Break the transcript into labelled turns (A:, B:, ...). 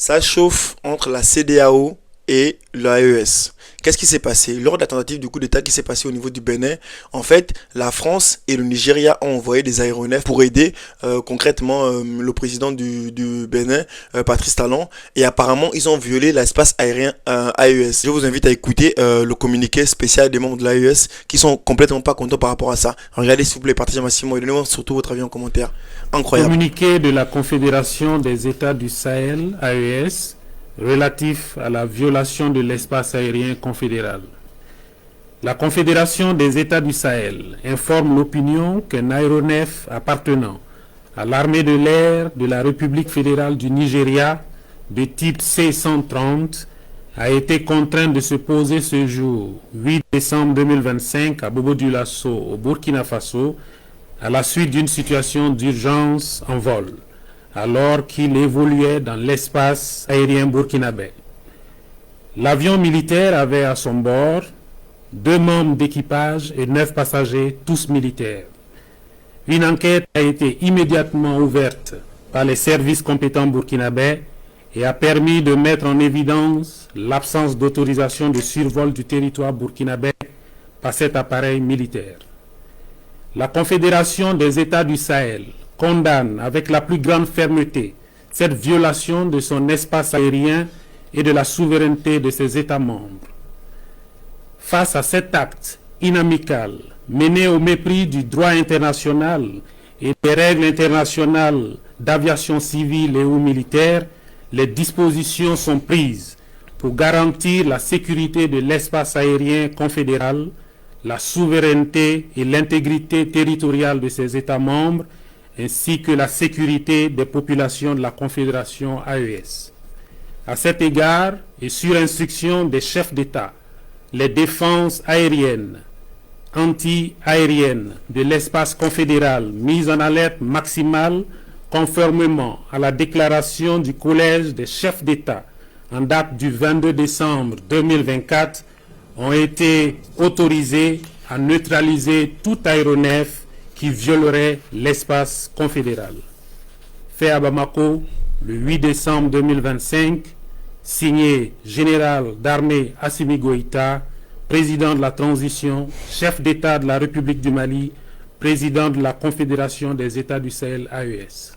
A: Ça chauffe entre la CEDEAO et l'AES. Qu'est-ce qui s'est passé? Lors de la tentative du coup d'État qui s'est passé au niveau du Bénin, en fait, la France et le Nigeria ont envoyé des aéronefs pour aider concrètement le président du Bénin, Patrice Talon, et apparemment ils ont violé l'espace aérien AES. Je vous invite à écouter le communiqué spécial des membres de l'AES qui sont complètement pas contents par rapport à ça. Regardez s'il vous plaît, partagez massivement et donnez-moi surtout votre avis en commentaire. Incroyable.
B: Communiqué de la Confédération des États du Sahel, AES, relatif à la violation de l'espace aérien confédéral. La Confédération des États du Sahel informe l'opinion qu'un aéronef appartenant à l'armée de l'air de la République fédérale du Nigeria de type C-130 a été contraint de se poser ce jour, 8 décembre 2025, à Bobo-Dioulasso, au Burkina Faso, à la suite d'une situation d'urgence en vol, alors qu'il évoluait dans l'espace aérien burkinabé. L'avion militaire avait à son bord 2 membres d'équipage et 9 passagers, tous militaires. Une enquête a été immédiatement ouverte par les services compétents burkinabés et a permis de mettre en évidence l'absence d'autorisation de survol du territoire burkinabé par cet appareil militaire. La Confédération des États du Sahel condamne avec la plus grande fermeté cette violation de son espace aérien et de la souveraineté de ses États membres. Face à cet acte inamical mené au mépris du droit international et des règles internationales d'aviation civile et ou militaire, les dispositions sont prises pour garantir la sécurité de l'espace aérien confédéral, la souveraineté et l'intégrité territoriale de ses États membres, ainsi que la sécurité des populations de la Confédération AES. À cet égard, et sur instruction des chefs d'État, les défenses aériennes, anti-aériennes de l'espace confédéral mises en alerte maximale conformément à la déclaration du Collège des chefs d'État en date du 22 décembre 2024 ont été autorisées à neutraliser tout aéronef qui violerait l'espace confédéral. Fait à Bamako le 8 décembre 2025, signé Général d'armée Assimi Goïta, président de la transition, chef d'État de la République du Mali, président de la Confédération des États du Sahel AES.